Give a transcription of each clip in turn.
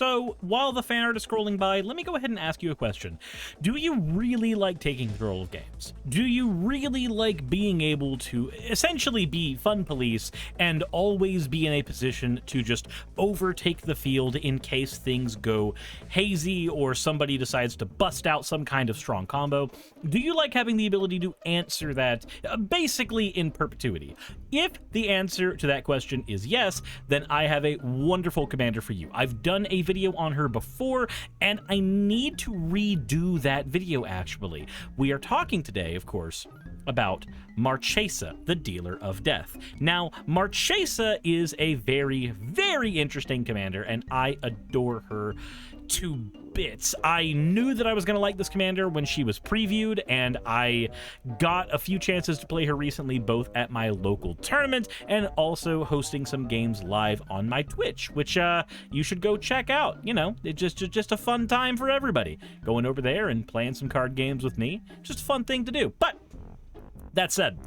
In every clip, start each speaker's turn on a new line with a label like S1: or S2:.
S1: So, while the fan art is scrolling by, let me go ahead and ask you a question. Do you really like taking control of games? Do you really like being able to essentially be fun police and always be in a position to just overtake the field in case things go hazy or somebody decides to bust out some kind of strong combo? Do you like having the ability to answer that basically in perpetuity? If the answer to that question is yes, then I have a wonderful commander for you. I've done a video on her before, and I need to redo that video, actually. We are talking today, of course, about Marchesa, the Dealer of Death. Now, Marchesa is a very, very interesting commander, and I adore her to bits. I knew that I was going to like this commander when she was previewed, and I got a few chances to play her recently, both at my local tournament and also hosting some games live on my Twitch, which you should go check out. You know, it's just a fun time for everybody. Going over there and playing some card games with me, just a fun thing to do. But that said,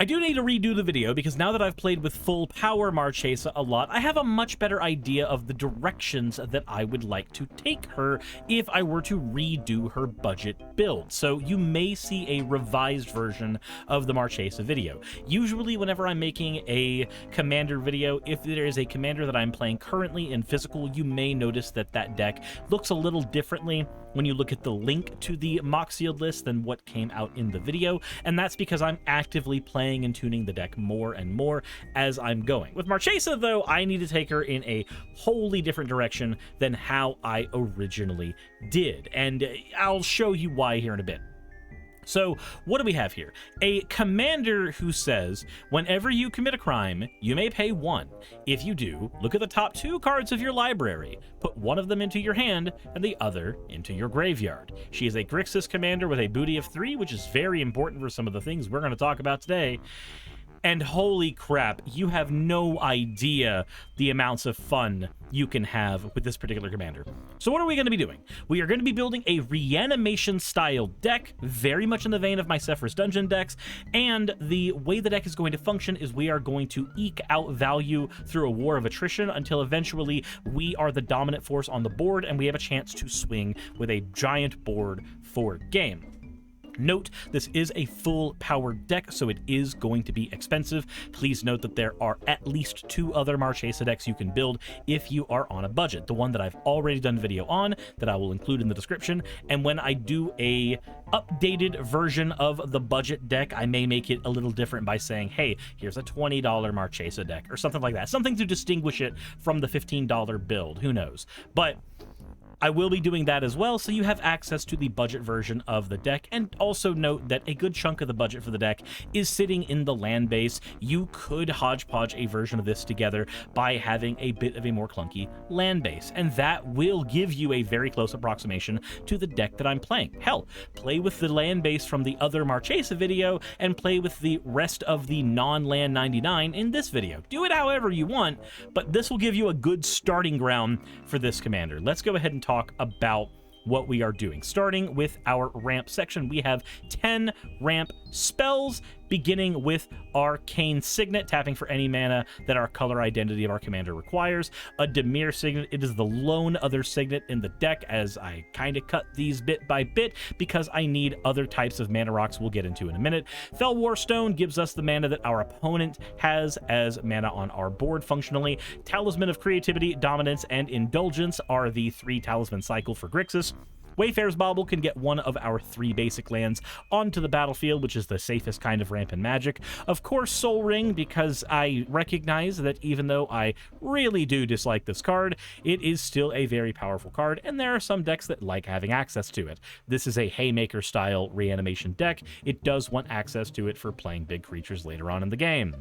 S1: I do need to redo the video because now that I've played with full power Marchesa a lot, I have a much better idea of the directions that I would like to take her if I were to redo her budget build. So you may see a revised version of the Marchesa video. Usually whenever I'm making a commander video, if there is a commander that I'm playing currently in physical, you may notice that that deck looks a little differently when you look at the link to the mock sealed list than what came out in the video, and that's because I'm actively playing and tuning the deck more and more as I'm going. With Marchesa, though, I need to take her in a wholly different direction than how I originally did, and I'll show you why here in a bit. So, what do we have here? A commander who says, whenever you commit a crime, you may pay 1. If you do, look at the top 2 cards of your library. Put one of them into your hand and the other into your graveyard. She is a Grixis commander with a booty of 3, which is very important for some of the things we're going to talk about today. And holy crap, you have no idea the amounts of fun you can have with this particular commander. So what are we going to be doing? We are going to be building a Reanimation style deck, very much in the vein of my Sephiroth Dungeon decks, and the way the deck is going to function is we are going to eke out value through a war of attrition until eventually we are the dominant force on the board and we have a chance to swing with a giant board for game. Note, this is a full powered deck, so it is going to be expensive. Please note that there are at least 2 other Marchesa decks you can build if you are on a budget. The one that I've already done a video on that I will include in the description, and when I do a updated version of the budget deck, I may make it a little different by saying, hey, here's a $20 Marchesa deck, or something like that. Something to distinguish it from the $15 build, who knows. But I will be doing that as well, so you have access to the budget version of the deck, and also note that a good chunk of the budget for the deck is sitting in the land base. You could hodgepodge a version of this together by having a bit of a more clunky land base, and that will give you a very close approximation to the deck that I'm playing. Hell, play with the land base from the other Marchesa video, and play with the rest of the non-land 99 in this video. Do it however you want, but this will give you a good starting ground for this commander. Let's go ahead and talk about what we are doing. Starting with our ramp section, we have 10 ramp spells, beginning with Arcane Signet, tapping for any mana that our color identity of our commander requires. A Dimir Signet, it is the lone other signet in the deck, as I kind of cut these bit by bit because I need other types of mana rocks we'll get into in a minute. Fellwar Stone gives us the mana that our opponent has as mana on our board functionally. Talisman of Creativity, Dominance, and Indulgence are the 3 talisman cycle for Grixis. Wayfarer's Bauble can get one of our 3 basic lands onto the battlefield, which is the safest kind of ramp in Magic. Of course, Soul Ring, because I recognize that even though I really do dislike this card, it is still a very powerful card, and there are some decks that like having access to it. This is a Haymaker-style Reanimation deck. It does want access to it for playing big creatures later on in the game.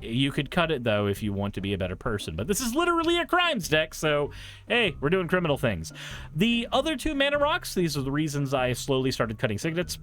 S1: You could cut it, though, if you want to be a better person, but this is literally a crimes deck, so hey, we're doing criminal things. The other 2 mana rocks, these are the reasons I slowly started cutting signets.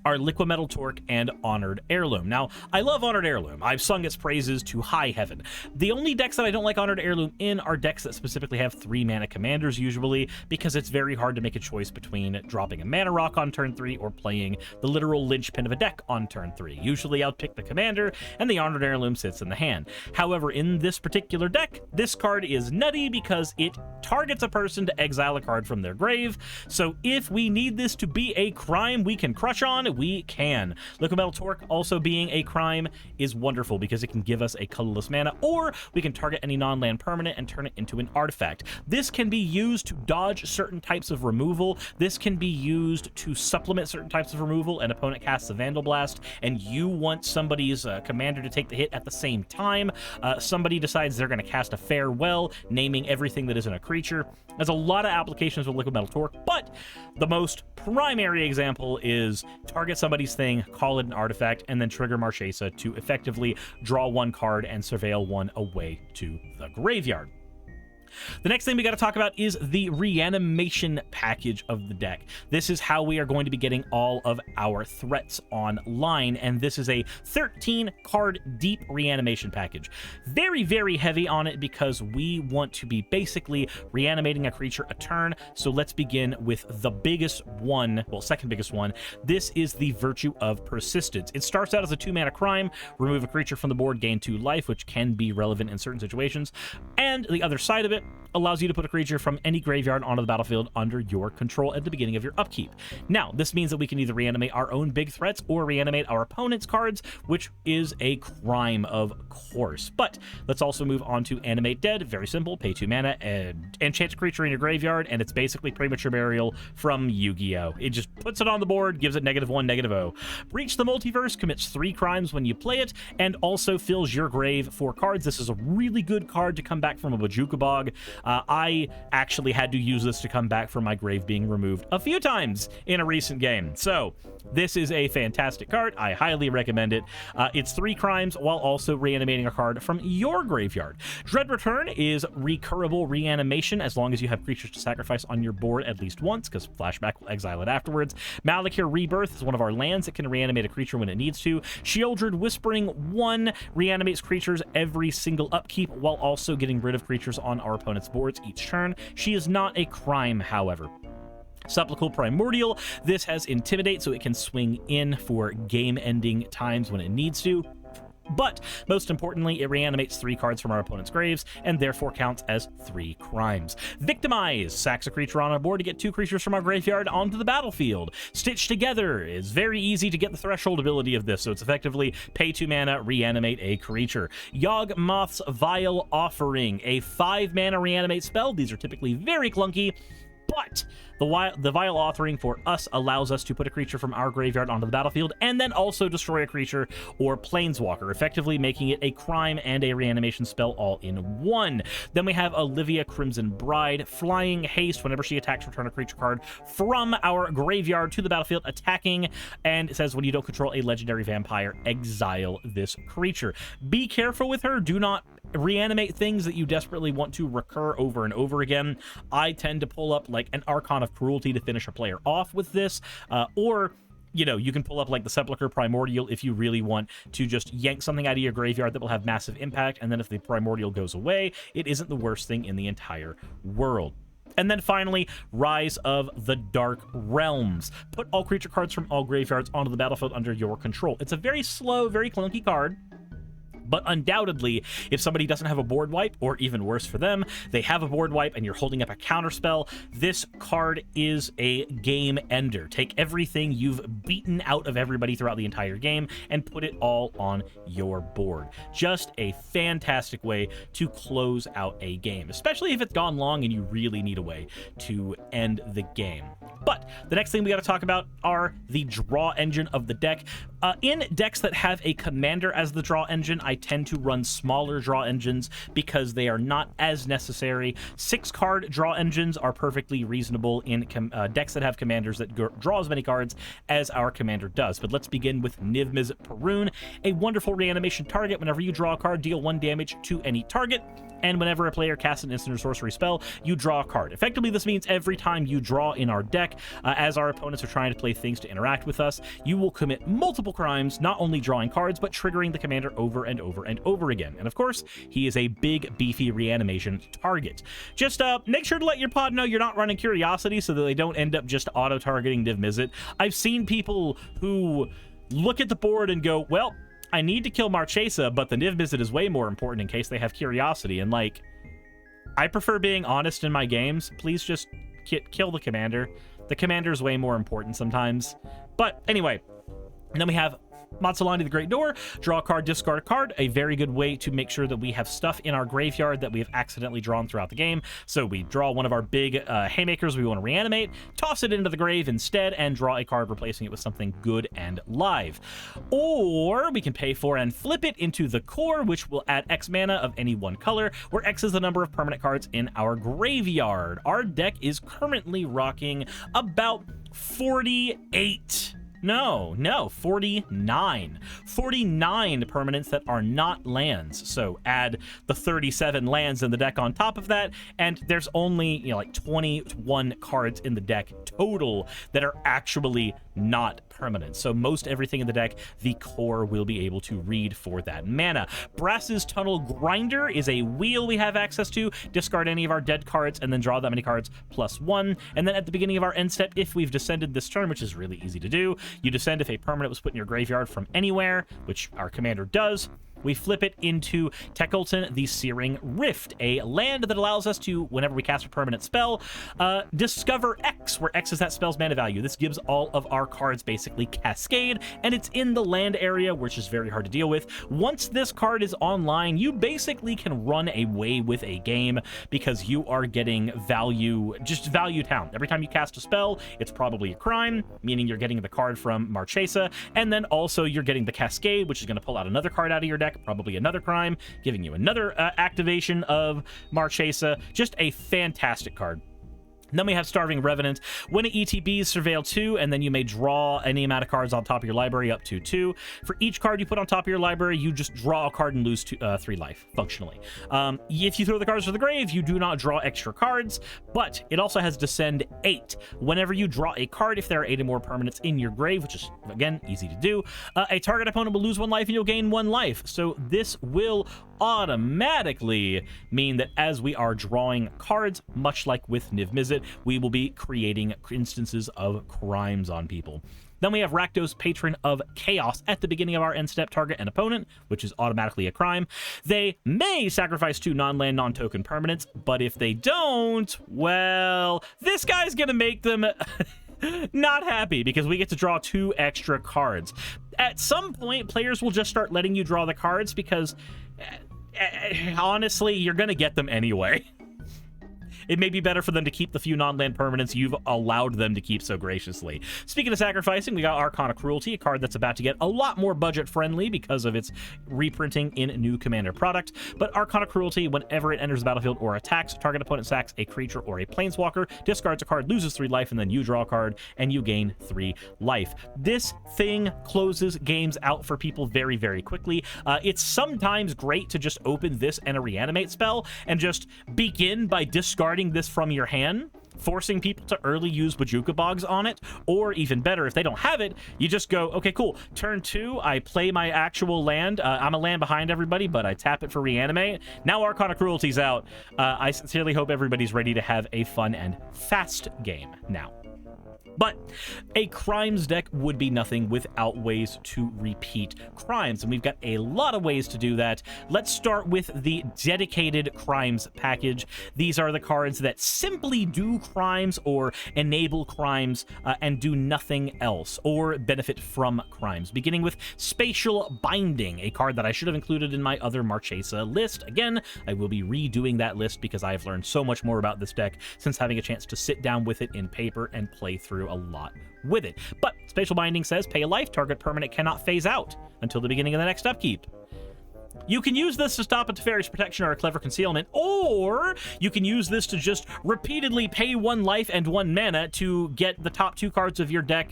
S1: are Liquid Metal Torque and Honored Heirloom. Now, I love Honored Heirloom. I've sung its praises to high heaven. The only decks that I don't like Honored Heirloom in are decks that specifically have 3-mana commanders usually, because it's very hard to make a choice between dropping a mana rock on turn 3 or playing the literal linchpin of a deck on turn 3. Usually I'll pick the commander, and the Honored Heirloom sits in the hand. However, in this particular deck, this card is nutty because it targets a person to exile a card from their grave. So if we need this to be a crime we can crush on, we can. Liquid Metal Torque also being a crime is wonderful because it can give us a colorless mana, or we can target any non-land permanent and turn it into an artifact. This can be used to dodge certain types of removal. This can be used to supplement certain types of removal. An opponent casts a Vandal Blast and you want somebody's commander to take the hit at the same time. Somebody decides they're going to cast a Farewell, naming everything that isn't a creature. There's a lot of applications with Liquid Metal Torque, but the most primary example is target somebody's thing, call it an artifact, and then trigger Marchesa to effectively draw 1 card and surveil 1 away to the graveyard. The next thing we got to talk about is the Reanimation package of the deck. This is how we are going to be getting all of our threats online, and this is a 13-card deep Reanimation package. Very, very heavy on it because we want to be basically reanimating a creature a turn, so let's begin with the biggest one, well, second biggest one. This is the Virtue of Persistence. It starts out as a 2-mana crime, remove a creature from the board, gain 2 life, which can be relevant in certain situations, and the other side of it allows you to put a creature from any graveyard onto the battlefield under your control at the beginning of your upkeep. Now, this means that we can either reanimate our own big threats or reanimate our opponent's cards, which is a crime, of course. But let's also move on to Animate Dead. Very simple. Pay 2 mana and enchant a creature in your graveyard, and it's basically Premature Burial from Yu-Gi-Oh! It just puts it on the board, gives it -1, -0. Breach the Multiverse commits 3 crimes when you play it, and also fills your grave 4 cards. This is a really good card to come back from a Bojuka Bog. I actually had to use this to come back from my grave being removed a few times in a recent game. So this is a fantastic card. I highly recommend it. It's 3 crimes while also reanimating a card from your graveyard. Dread Return is recurable reanimation as long as you have creatures to sacrifice on your board at least once, because Flashback will exile it afterwards. Malakir Rebirth is one of our lands that can reanimate a creature when it needs to. Sheoldred Whispering 1 reanimates creatures every single upkeep while also getting rid of creatures on our opponent's boards each turn. She is not a crime, however. Sepulchral Primordial, this has Intimidate, so it can swing in for game-ending times when it needs to. But most importantly, it reanimates 3 cards from our opponent's graves and therefore counts as 3 crimes. Victimize, sacks a creature on our board to get 2 creatures from our graveyard onto the battlefield. Stitch Together is very easy to get the threshold ability of this, so it's effectively pay 2 mana, reanimate a creature. Yawgmoth's Vile Offering, a 5-mana reanimate spell. These are typically very clunky, but the Vile Offering for us allows us to put a creature from our graveyard onto the battlefield and then also destroy a creature or planeswalker, effectively making it a crime and a reanimation spell all in one. Then we have Olivia Crimson Bride, Flying Haste. Whenever she attacks, return a creature card from our graveyard to the battlefield attacking, and it says when you don't control a legendary vampire, exile this creature. Be careful with her. Do not reanimate things that you desperately want to recur over and over again. I tend to pull up like an Archon of Cruelty to finish a player off with this, or you know, you can pull up like the Sepulchral Primordial if you really want to just yank something out of your graveyard that will have massive impact, and then if the Primordial goes away, it isn't the worst thing in the entire world. And then finally, Rise of the Dark Realms. Put all creature cards from all graveyards onto the battlefield under your control. It's a very slow, very clunky card, but undoubtedly, if somebody doesn't have a board wipe, or even worse for them, they have a board wipe and you're holding up a counterspell, this card is a game ender. Take everything you've beaten out of everybody throughout the entire game and put it all on your board. Just a fantastic way to close out a game, especially if it's gone long and you really need a way to end the game. But the next thing we got to talk about are the draw engine of the deck. In decks that have a commander as the draw engine, I tend to run smaller draw engines because they are not as necessary. 6-card draw engines are perfectly reasonable in decks that have commanders that draw as many cards as our commander does. But let's begin with Niv Mizzet Perun, a wonderful reanimation target. Whenever you draw a card, deal 1 damage to any target. And whenever a player casts an instant or sorcery spell, you draw a card. Effectively, this means every time you draw in our deck, as our opponents are trying to play things to interact with us, you will commit multiple crimes, not only drawing cards, but triggering the commander over and over and over again. And of course, he is a big, beefy reanimation target. Just make sure to let your pod know you're not running Curiosity so that they don't end up just auto-targeting Niv Mizzet. I've seen people who look at the board and go, well, I need to kill Marchesa, but the Niv Mizzet is way more important in case they have Curiosity. And, like, I prefer being honest in my games. Please just kill the commander. The commander is way more important sometimes. But anyway, and then we have Matsulani the Great Door. Draw a card, discard a card. A very good way to make sure that we have stuff in our graveyard that we have accidentally drawn throughout the game. So we draw one of our big haymakers we want to reanimate, toss it into the grave instead, and draw a card replacing it with something good and live. Or we can pay for and flip it into the core, which will add X mana of any one color, where X is the number of permanent cards in our graveyard. Our deck is currently rocking about 48. No, 49. 49 permanents that are not lands. So add the 37 lands in the deck on top of that, and there's only, like 21 cards in the deck total that are actually not permanent. So most everything in the deck, the core will be able to read for that mana. Brass's Tunnel Grinder is a wheel we have access to. Discard any of our dead cards and then draw that many cards +1. And then at the beginning of our end step, if we've descended this turn, which is really easy to do, you descend if a permanent was put in your graveyard from anywhere, which our commander does. We flip it into Tekultin the Searing Rift, a land that allows us to, whenever we cast a permanent spell, discover X, where X is that spell's mana value. This gives all of our cards basically cascade, and it's in the land area, which is very hard to deal with. Once this card is online, you basically can run away with a game because you are getting value, just value town. Every time you cast a spell, it's probably a crime, meaning you're getting the card from Marchesa, and then also you're getting the cascade, which is going to pull out another card out of your deck, probably another crime, giving you another activation of Marchesa. Just a fantastic card. Then we have Starving Revenant. When it ETBs, surveil 2, and then you may draw any amount of cards on top of your library up to 2. For each card you put on top of your library, you just draw a card and lose 3 life, functionally. If you throw the cards to the grave, you do not draw extra cards, but it also has Descend 8. Whenever you draw a card, if there are 8 or more permanents in your grave, which is, again, easy to do, a target opponent will lose 1 life and you'll gain 1 life. So this will automatically mean that as we are drawing cards, much like with Niv Mizzet, we will be creating instances of crimes on people. Then we have Rakdos, Patron of Chaos, at the beginning of our end step, target an opponent, which is automatically a crime. They may sacrifice 2 non-land, non-token permanents, but if they don't, well, this guy's gonna make them not happy because we get to draw 2 extra cards. At some point, players will just start letting you draw the cards because honestly, you're gonna get them anyway. It may be better for them to keep the few non-land permanents you've allowed them to keep so graciously. Speaking of sacrificing, we got Arcana Cruelty, a card that's about to get a lot more budget-friendly because of its reprinting in new Commander product. But Arcana Cruelty, whenever it enters the battlefield or attacks, target opponent sacks a creature or a planeswalker, discards a card, loses 3 life, and then you draw a card, and you gain 3 life. This thing closes games out for people very, very quickly. It's sometimes great to just open this and a Reanimate spell and just begin by discarding this from your hand, forcing people to early use Bojuka Bogs on it, or even better, if they don't have it, you just go, okay, cool, turn 2, I play my actual land, I'm a land behind everybody, but I tap it for Reanimate. Now Arcana Cruelty's out. I sincerely hope everybody's ready to have a fun and fast game now. But a crimes deck would be nothing without ways to repeat crimes, and we've got a lot of ways to do that. Let's start with the dedicated crimes package. These are the cards that simply do crimes or enable crimes and do nothing else, or benefit from crimes. Beginning with Spatial Binding, a card that I should have included in my other Marchesa list. Again, I will be redoing that list because I have learned so much more about this deck since having a chance to sit down with it in paper and play through a lot with it. But Spatial Binding says pay a life, target permanent cannot phase out until the beginning of the next upkeep. You can use this to stop a Teferi's Protection or a Clever Concealment, or you can use this to just repeatedly pay 1 life and 1 mana to get the top 2 cards of your deck.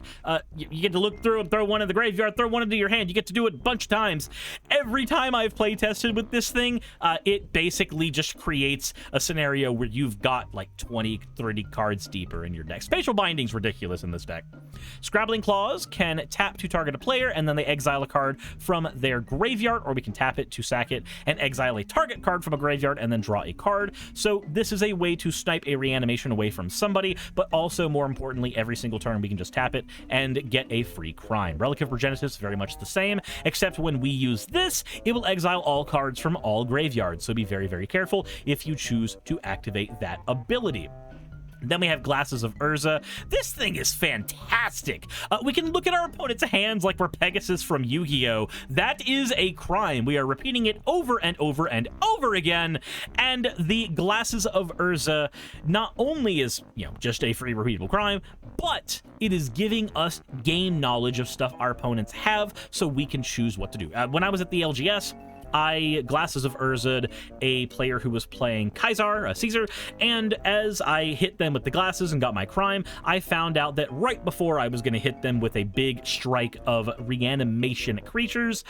S1: You get to look through and throw one in the graveyard, throw one into your hand. You get to do it a bunch of times. Every time I've play tested with this thing, it basically just creates a scenario where you've got like 20, 30 cards deeper in your deck. Spatial Binding's ridiculous in this deck. Scrabbling Claws can tap to target a player, and then they exile a card from their graveyard, or we can tap it to sack it and exile a target card from a graveyard and then draw a card. So this is a way to snipe a reanimation away from somebody, but also more importantly, every single turn we can just tap it and get a free crime. Relic of Progenitus, very much the same, except when we use this, it will exile all cards from all graveyards. So be very, very careful if you choose to activate that ability. Then we have Glasses of Urza. This thing is fantastic. We can look at our opponent's hands like we're Pegasus from Yu-Gi-Oh! That is a crime. We are repeating it over and over and over again. And the Glasses of Urza not only is, just a free repeatable crime, but it is giving us game knowledge of stuff our opponents have so we can choose what to do. When I was at the LGS, I Glasses of Urza'd a player who was playing Caesar, and as I hit them with the glasses and got my crime, I found out that right before I was going to hit them with a big strike of reanimation creatures,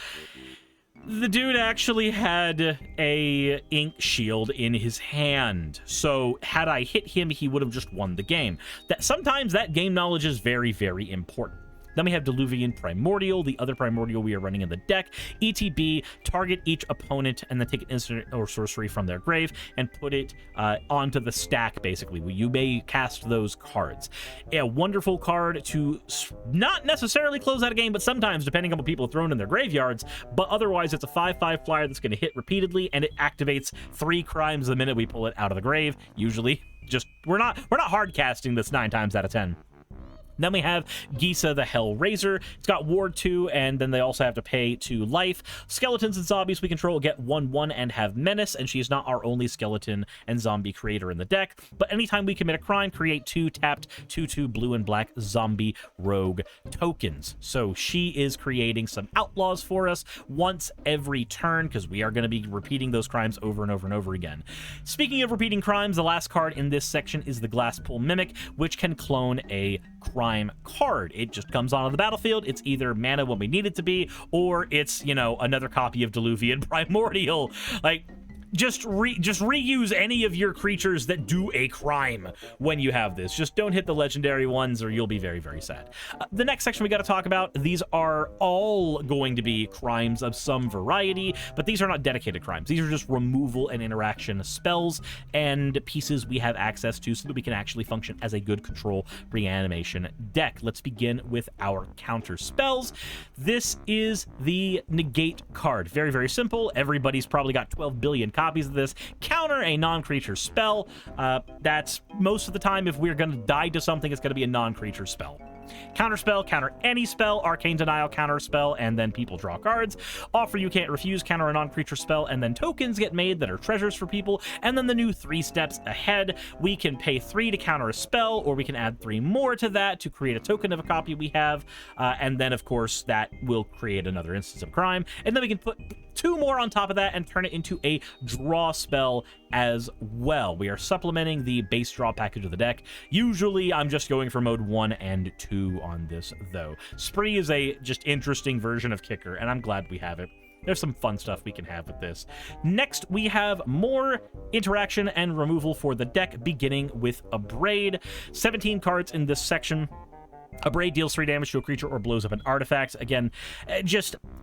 S1: the dude actually had a ink shield in his hand. So had I hit him, he would have just won the game. Sometimes that game knowledge is very, very important. Then we have Diluvian Primordial, the other Primordial we are running in the deck. ETB, target each opponent and then take an instant or sorcery from their grave and put it onto the stack, basically. You may cast those cards. A wonderful card to not necessarily close out a game, but sometimes, depending on what people have thrown in their graveyards. But otherwise, it's a 5/5 flyer that's going to hit repeatedly, and it activates 3 crimes the minute we pull it out of the grave. Usually, we're not hard casting this 9 times out of 10. Then we have Gisa the Hellraiser. It's got Ward 2, and then they also have to pay 2 life. Skeletons and zombies we control get 1/1 and have Menace, and she is not our only skeleton and zombie creator in the deck. But anytime we commit a crime, create 2 tapped 2/2 blue and black zombie rogue tokens. So she is creating some outlaws for us once every turn, because we are going to be repeating those crimes over and over and over again. Speaking of repeating crimes, the last card in this section is the Glasspool Mimic, which can clone a crime card. It just comes onto the battlefield. It's either mana when we need it to be, or it's, another copy of Diluvian Primordial. Just reuse any of your creatures that do a crime when you have this. Just don't hit the legendary ones or you'll be very, very sad. The next section we got to talk about, these are all going to be crimes of some variety, but these are not dedicated crimes. These are just removal and interaction spells and pieces we have access to so that we can actually function as a good control reanimation deck. Let's begin with our counter spells. This is the negate card. Very, very simple. Everybody's probably got 12 billion copies of this. Counter a non-creature spell. That's most of the time, if we're going to die to something, it's going to be a non-creature spell. Counterspell, counter any spell. Arcane Denial, counter spell, and then people draw cards. Offer You Can't Refuse, counter a non-creature spell, and then tokens get made that are treasures for people. And then the new 3 steps ahead, we can pay 3 to counter a spell, or we can add 3 more to that to create a token of a copy we have. And then, of course, that will create another instance of crime. And then we can put 2 more on top of that and turn it into a draw spell as well. We are supplementing the base draw package of the deck. Usually, I'm just going for mode 1 and 2 on this, though. Spree is a just interesting version of Kicker, and I'm glad we have it. There's some fun stuff we can have with this. Next, we have more interaction and removal for the deck, beginning with Abrade. 17 cards in this section. Abrade deals 3 damage to a creature or blows up an artifact. Again,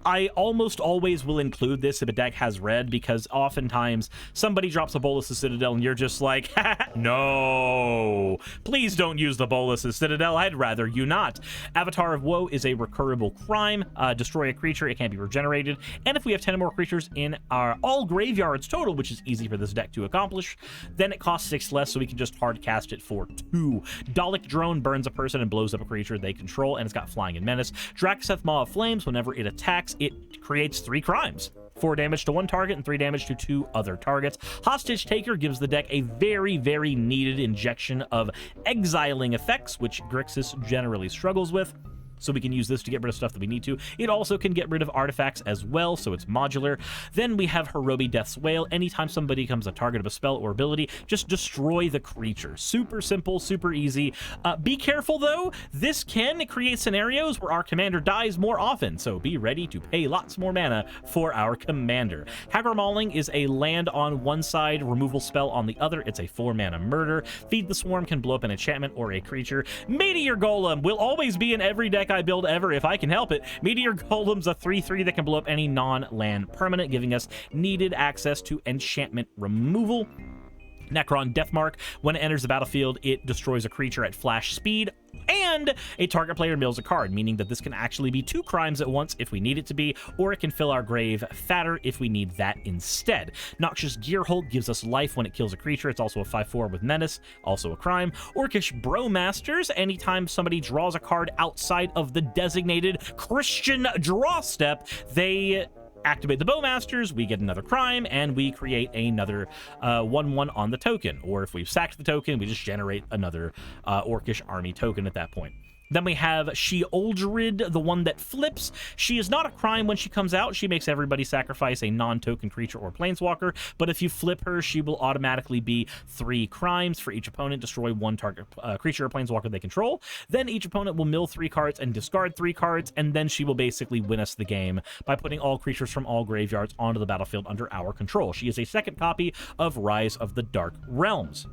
S1: I almost always will include this if a deck has red, because oftentimes somebody drops a Bolus of Citadel and you're just like, no, please don't use the Bolus of Citadel. I'd rather you not. Avatar of Woe is a recurable crime. Destroy a creature, it can't be regenerated. And if we have 10 or more creatures in our all graveyards total, which is easy for this deck to accomplish, then it costs 6 less, so we can just hard cast it for 2. Dalek Drone burns a person and blows up a creature they control, and it's got Flying and Menace. Drakaseth Maw of Flames, whenever it attacks, it creates 3 crimes. 4 damage to 1 target and 3 damage to 2 other targets. Hostage Taker gives the deck a very, very needed injection of exiling effects, which Grixis generally struggles with. so we can use this to get rid of stuff that we need to. It also can get rid of artifacts as well, so it's modular. Then we have Hirobi Death's Wail. Anytime somebody becomes a target of a spell or ability, just destroy the creature. Super simple, super easy. Be careful though, this can create scenarios where our commander dies more often, so be ready to pay lots more mana for our commander. Hagar Mauling is a land on one side, removal spell on the other. It's a 4-mana murder. Feed the Swarm can blow up an enchantment or a creature. Meteor Golem will always be in every deck I build ever if I can help it. Meteor Golem's a 3/3 that can blow up any non-land permanent, giving us needed access to enchantment removal. Necron Deathmark, when it enters the battlefield, it destroys a creature at flash speed, and a target player mills a card, meaning that this can actually be 2 crimes at once if we need it to be, or it can fill our grave fatter if we need that instead. Noxious Gearhold gives us life when it kills a creature. It's also a 5/4 with Menace, also a crime. Orcish Brewmasters, anytime somebody draws a card outside of the designated Christian draw step, they activate the Bowmasters, we get another crime, and we create another 1/1 on the token. Or if we've sacked the token, we just generate another Orcish army token at that point. Then we have Sheoldred, the one that flips. She is not a crime when she comes out. She makes everybody sacrifice a non-token creature or planeswalker, but if you flip her, she will automatically be 3 crimes for each opponent. Destroy 1 target creature or planeswalker they control. Then each opponent will mill 3 cards and discard 3 cards, and then she will basically win us the game by putting all creatures from all graveyards onto the battlefield under our control. She is a second copy of Rise of the Dark Realms.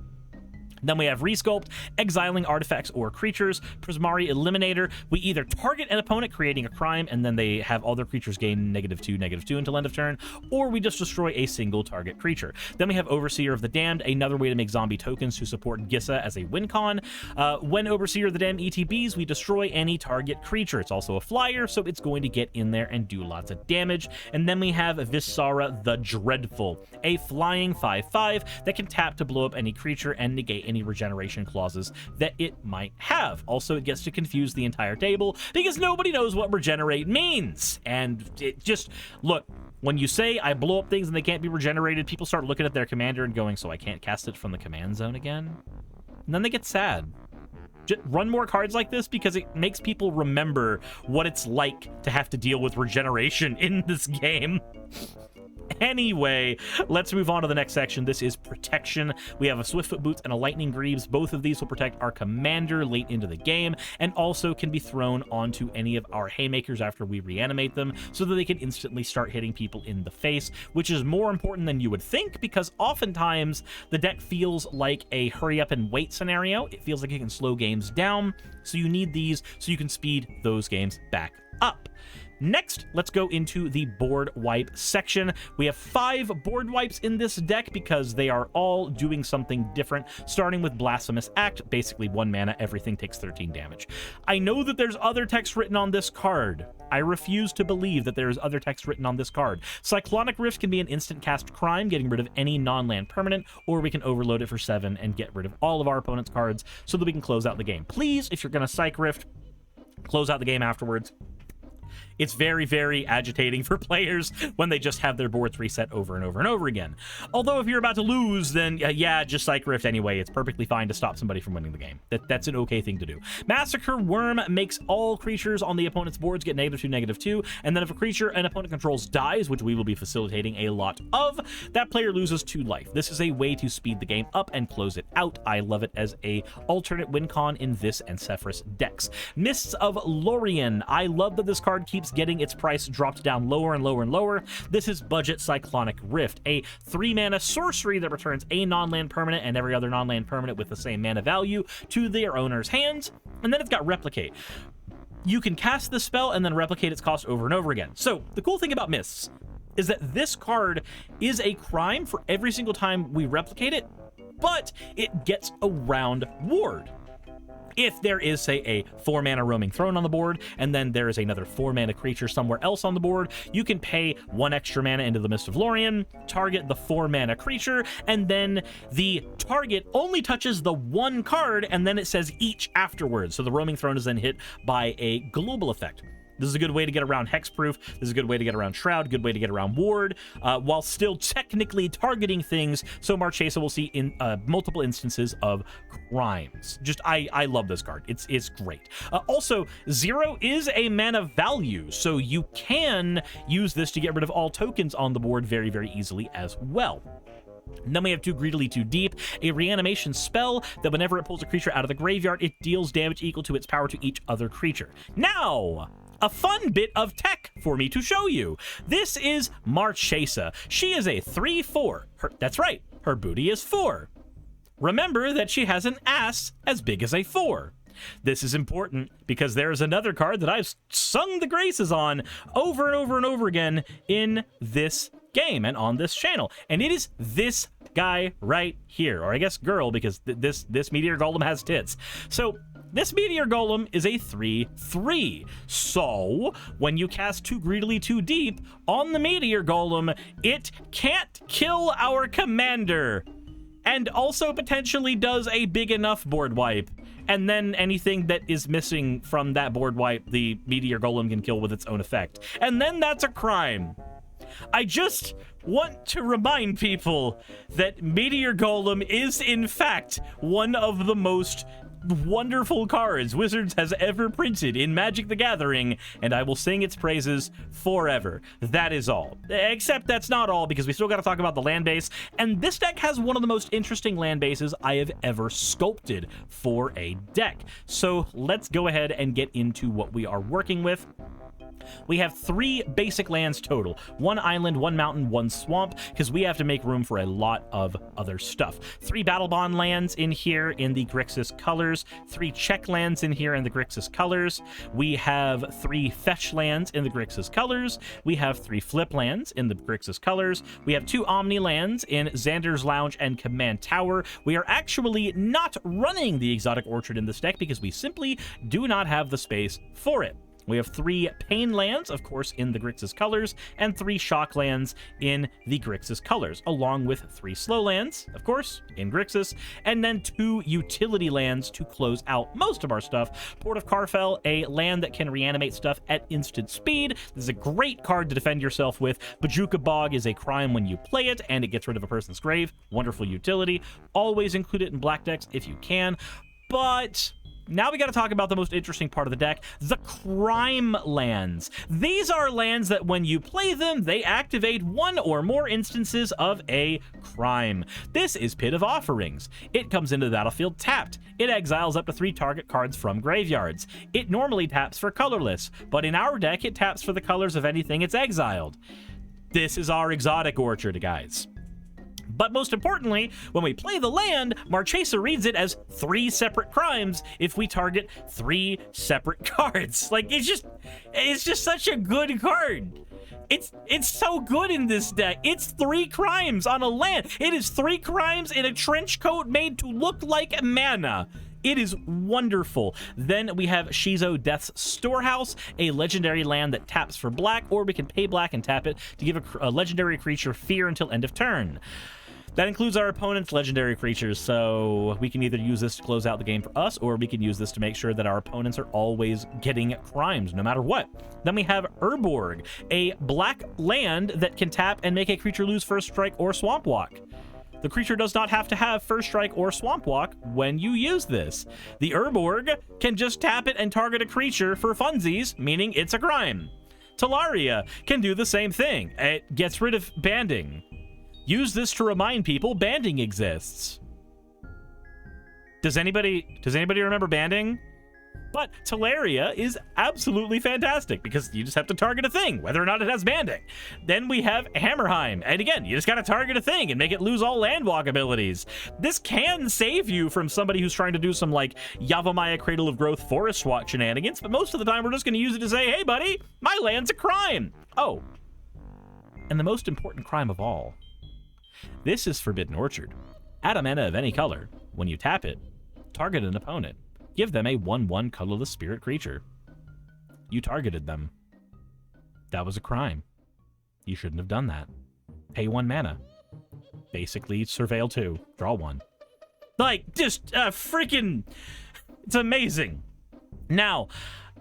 S1: Then we have Resculpt, exiling artifacts or creatures. Prismari Eliminator, we either target an opponent creating a crime and then they have all their creatures gain -2/-2 until end of turn, or we just destroy a single target creature. Then we have Overseer of the Damned, another way to make zombie tokens to support Gissa as a win con. When Overseer of the Damned ETBs, we destroy any target creature. It's also a flyer, so it's going to get in there and do lots of damage. And then we have Visara the Dreadful, a flying 5/5 that can tap to blow up any creature and negate any regeneration clauses that it might have. Also, it gets to confuse the entire table because nobody knows what regenerate means. And it just, look, when you say I blow up things and they can't be regenerated, people start looking at their commander and going, so I can't cast it from the command zone again? And then they get sad. Just run more cards like this because it makes people remember what it's like to have to deal with regeneration in this game. Anyway, let's move on to the next section. This is protection. We have a Swiftfoot Boots and a Lightning Greaves. Both of these will protect our commander late into the game and also can be thrown onto any of our Haymakers after we reanimate them so that they can instantly start hitting people in the face, which is more important than you would think because oftentimes the deck feels like a hurry up and wait scenario. It feels like it can slow games down, so you need these so you can speed those games back up. Next, let's go into the board wipe section. We have 5 board wipes in this deck because they are all doing something different, starting with Blasphemous Act, basically 1 mana, everything takes 13 damage. I know that there's other text written on this card. I refuse to believe that there is other text written on this card. Cyclonic Rift can be an instant cast crime, getting rid of any non-land permanent, or we can overload it for 7 and get rid of all of our opponent's cards so that we can close out the game. Please, if you're going to Psych Rift, close out the game afterwards. It's very, very agitating for players when they just have their boards reset over and over and over again. Although if you're about to lose, then yeah, just Psych Rift anyway. It's perfectly fine to stop somebody from winning the game. That's an okay thing to do. Massacre Worm makes all creatures on the opponent's boards get -2/-2, and then if a creature an opponent controls dies, which we will be facilitating a lot of, that player loses 2 life. This is a way to speed the game up and close it out. I love it as a alternate win con in this and Sephiroth decks. Mists of Lorien. I love that this card keeps getting its price dropped down lower and lower and lower. This is Budget Cyclonic Rift, a 3-mana sorcery that returns a non-land permanent and every other non-land permanent with the same mana value to their owner's hands, and then it's got Replicate. You can cast the spell and then replicate its cost over and over again. So the cool thing about Mists is that this card is a crime for every single time we replicate it, but it gets around Ward. If there is, say, a 4-mana Roaming Throne on the board, and then there is another 4-mana creature somewhere else on the board, you can pay 1 extra mana into the Mist of Lorien, target the 4-mana creature, and then the target only touches the 1 card, and then it says each afterwards. So the Roaming Throne is then hit by a global effect. This is a good way to get around Hexproof. This is a good way to get around Shroud, good way to get around Ward, while still technically targeting things, so Marchesa will see in multiple instances of crimes. Just, I love this card. It's great. Also, 0 is a mana value, so you can use this to get rid of all tokens on the board very, very easily as well. And then we have 2 Greedily Too Deep, a reanimation spell that whenever it pulls a creature out of the graveyard, it deals damage equal to its power to each other creature. Now, a fun bit of tech for me to show you. This is Marchesa. She is a 3/4. That's right, her booty is 4. Remember that she has an ass as big as a 4. This is important because there is another card that I've sung the graces on over and over and over again in this game and on this channel, and it is this guy right here, or I guess girl, because this Meteor Golem has tits. So this Meteor Golem is a 3/3. So when you cast 2 Greedily Too Deep on the Meteor Golem, it can't kill our commander, and also potentially does a big enough board wipe. And then anything that is missing from that board wipe, the Meteor Golem can kill with its own effect. And then that's a crime. I just want to remind people that Meteor Golem is, in fact, one of the most wonderful cards Wizards has ever printed in Magic the Gathering, and I will sing its praises forever. That is all. Except that's not all, because we still got to talk about the land base, and this deck has one of the most interesting land bases I have ever sculpted for a deck. So let's go ahead and get into what we are working with. We have 3 basic lands total. 1 island, 1 mountain, 1 swamp, because we have to make room for a lot of other stuff. 3 Battle Bond lands in here in the Grixis colors. 3 check lands in here in the Grixis colors. We have 3 fetch lands in the Grixis colors. We have 3 flip lands in the Grixis colors. We have 2 Omni lands in Xander's Lounge and Command Tower. We are actually not running the Exotic Orchard in this deck because we simply do not have the space for it. We have 3 Pain lands, of course, in the Grixis colors, and 3 Shock lands in the Grixis colors, along with 3 Slow lands, of course, in Grixis, and then 2 utility lands to close out most of our stuff. Port of Carfel, a land that can reanimate stuff at instant speed. This is a great card to defend yourself with. Bajuka Bog is a crime when you play it, and it gets rid of a person's grave. Wonderful utility. Always include it in black decks if you can. But now we got to talk about the most interesting part of the deck, the crime lands. These are lands that when you play them, they activate 1 or more instances of a crime. This is Pit of Offerings. It comes into the battlefield tapped. It exiles up to 3 target cards from graveyards. It normally taps for colorless, but in our deck, it taps for the colors of anything it's exiled. This is our Exotic Orchard, guys. But most importantly, when we play the land, Marchesa reads it as 3 separate crimes if we target 3 separate cards. Like, it's just such a good card. It's so good in this deck. It's 3 crimes on a land. It is 3 crimes in a trench coat made to look like mana. It is wonderful. Then we have Shizo Death's Storehouse, a legendary land that taps for black, or we can pay black and tap it to give a legendary creature fear until end of turn. That includes our opponent's legendary creatures, so we can either use this to close out the game for us, or we can use this to make sure that our opponents are always getting crimes, no matter what. Then we have Urborg, a black land that can tap and make a creature lose First Strike or Swamp Walk. The creature does not have to have First Strike or Swamp Walk when you use this. The Urborg can just tap it and target a creature for funsies, meaning it's a crime. Talaria can do the same thing. It gets rid of banding. Use this to remind people banding exists. Does anybody remember banding? But Talaria is absolutely fantastic because you just have to target a thing, whether or not it has banding. Then we have Hammerheim, and again, you just gotta target a thing and make it lose all landwalk abilities. This can save you from somebody who's trying to do some, like, Yavimaya Cradle of Growth Forest Walk shenanigans, but most of the time we're just gonna use it to say, hey buddy, my land's a crime. Oh, and the most important crime of all. This is Forbidden Orchard. Add a mana of any color. When you tap it, target an opponent. Give them a 1/1 colorless spirit creature. You targeted them. That was a crime. You shouldn't have done that. Pay 1 mana. Basically, surveil 2. Draw 1. Like, just freaking... It's amazing. Now,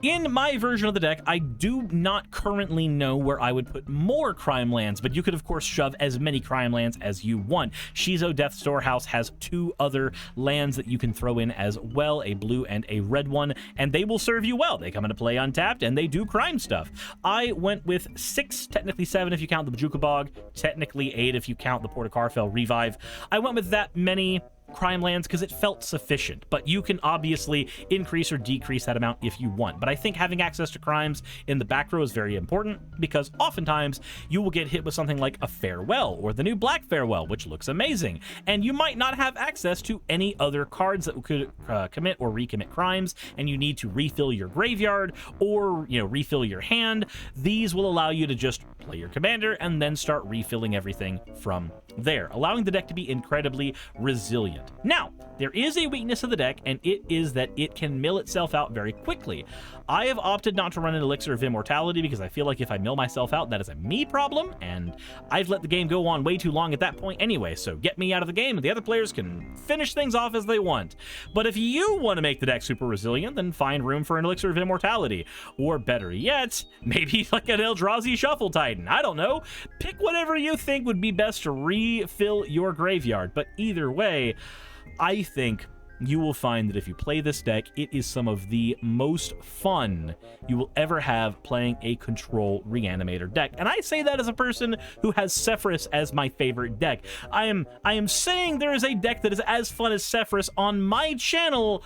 S1: in my version of the deck, I do not currently know where I would put more crime lands, but you could, of course, shove as many crime lands as you want. Shizo Death Storehouse has 2 other lands that you can throw in as well, a blue and a red one, and they will serve you well. They come into play untapped, and they do crime stuff. I went with 6, technically 7 if you count the Bajuka Bog, technically 8 if you count the Port of Carfell Revive. I went with that many crime lands because it felt sufficient, but you can obviously increase or decrease that amount if you want. But I think having access to crimes in the back row is very important, because oftentimes you will get hit with something like a Farewell or the new Black Farewell, which looks amazing, and you might not have access to any other cards that could commit or recommit crimes, and you need to refill your graveyard or, you know, refill your hand. These will allow you to just play your commander and then start refilling everything from there, allowing the deck to be incredibly resilient. Now, there is a weakness of the deck, and it is that it can mill itself out very quickly. I have opted not to run an Elixir of Immortality because I feel like if I mill myself out, that is a me problem, and I've let the game go on way too long at that point anyway, so get me out of the game and the other players can finish things off as they want. But if you want to make the deck super resilient, then find room for an Elixir of Immortality, or better yet, maybe like an Eldrazi Shuffle Titan. I don't know. Pick whatever you think would be best to refill your graveyard, but either way, I think you will find that if you play this deck, it is some of the most fun you will ever have playing a Control Reanimator deck. And I say that as a person who has Sephiroth as my favorite deck. I am saying there is a deck that is as fun as Sephiroth on my channel,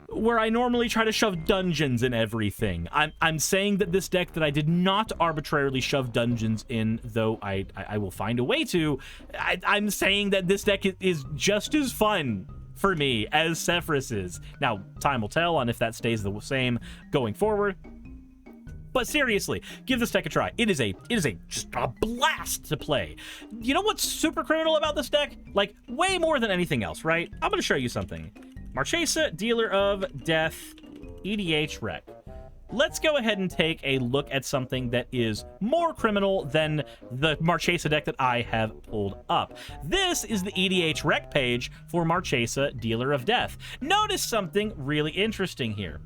S1: where I normally try to shove dungeons in everything. I'm saying that this deck that I did not arbitrarily shove dungeons in, though I will find a way to, I'm saying that this deck is just as fun for me as Sephiroth is. Now, time will tell on if that stays the same going forward. But seriously, give this deck a try. It is just a blast to play. You know what's super criminal about this deck? Like, way more than anything else, right? I'm going to show you something. Marchesa, Dealer of Death, EDH Rec. Let's go ahead and take a look at something that is more criminal than the Marchesa deck that I have pulled up. This is the EDH Rec page for Marchesa, Dealer of Death. Notice something really interesting here.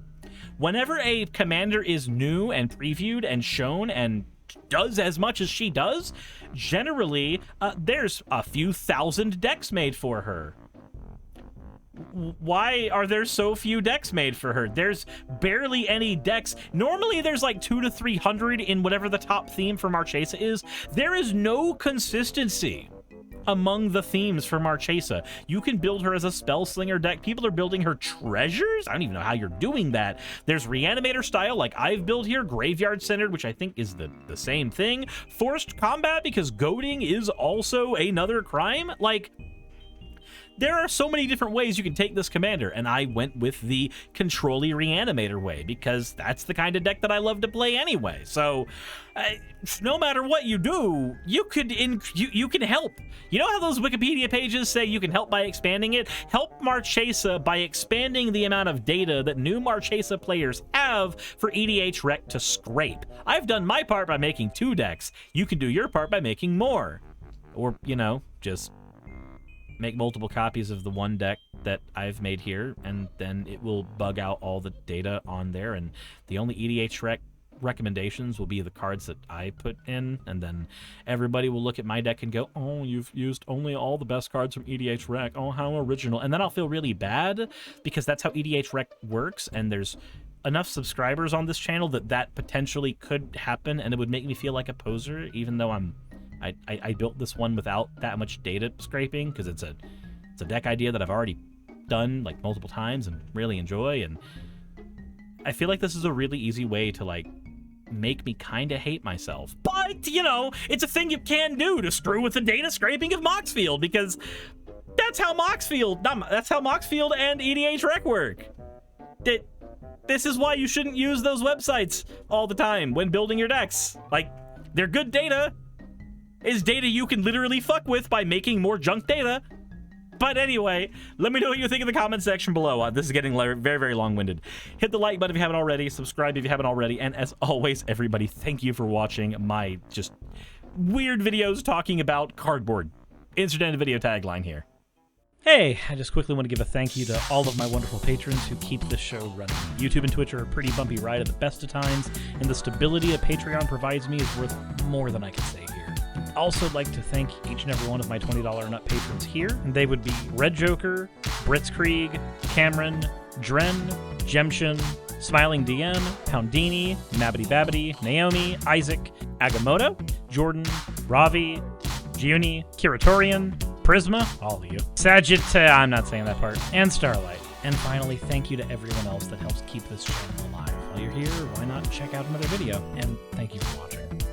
S1: Whenever a commander is new and previewed and shown and does as much as she does, generally there's a few thousand decks made for her. Why are there so few decks made for her? There's barely any decks. Normally there's like 200 to 300 in whatever the top theme for Marchesa is. There is no consistency among the themes for Marchesa. You can build her as a Spellslinger deck. People are building her treasures. I don't even know how you're doing that. There's Reanimator style like I've built here, Graveyard Centered, which I think is the same thing. Forced Combat, because goading is also another crime. Like, there are so many different ways you can take this commander, and I went with the Control-y Reanimator way because that's the kind of deck that I love to play anyway. So no matter what you do, you can help. You know how those Wikipedia pages say you can help by expanding it? Help Marchesa by expanding the amount of data that new Marchesa players have for EDH Rec to scrape. I've done my part by making 2 decks. You can do your part by making more. Or, you know, just make multiple copies of the one deck that I've made here, and then it will bug out all the data on there, and the only EDH Rec recommendations will be the cards that I put in, and then everybody will look at my deck and go, oh, you've used only all the best cards from EDH Rec. Oh, how original. And then I'll feel really bad, because that's how EDH Rec works, and there's enough subscribers on this channel that potentially could happen, and it would make me feel like a poser, even though I built this one without that much data scraping, because it's a deck idea that I've already done like multiple times and really enjoy, and I feel like this is a really easy way to like make me kind of hate myself. But, you know, it's a thing you can do to screw with the data scraping of Moxfield, because that's how Moxfield and EDH Rec work. This is why you shouldn't use those websites all the time when building your decks. Like, they're good data. Is data you can literally fuck with by making more junk data. But anyway, let me know what you think in the comment section below. This is getting very, very long-winded. Hit the like button if you haven't already. Subscribe if you haven't already. And as always, everybody, thank you for watching my just weird videos talking about cardboard. Insert end video tagline here. Hey, I just quickly want to give a thank you to all of my wonderful patrons who keep this show running. YouTube and Twitch are a pretty bumpy ride at the best of times, and the stability a Patreon provides me is worth more than I can say here. I'd also like to thank each and every one of my $20 and up patrons here. They would be Red Joker, Britzkrieg, Cameron, Dren, Jemshin, Smiling DM, Poundini, Mabbity Babbity, Naomi, Isaac, Agamotto, Jordan, Ravi, Giuni, Kiratorian, Prisma, all of you, Sagitt, I'm not saying that part, and Starlight. And finally, thank you to everyone else that helps keep this channel alive. While you're here, why not check out another video? And thank you for watching.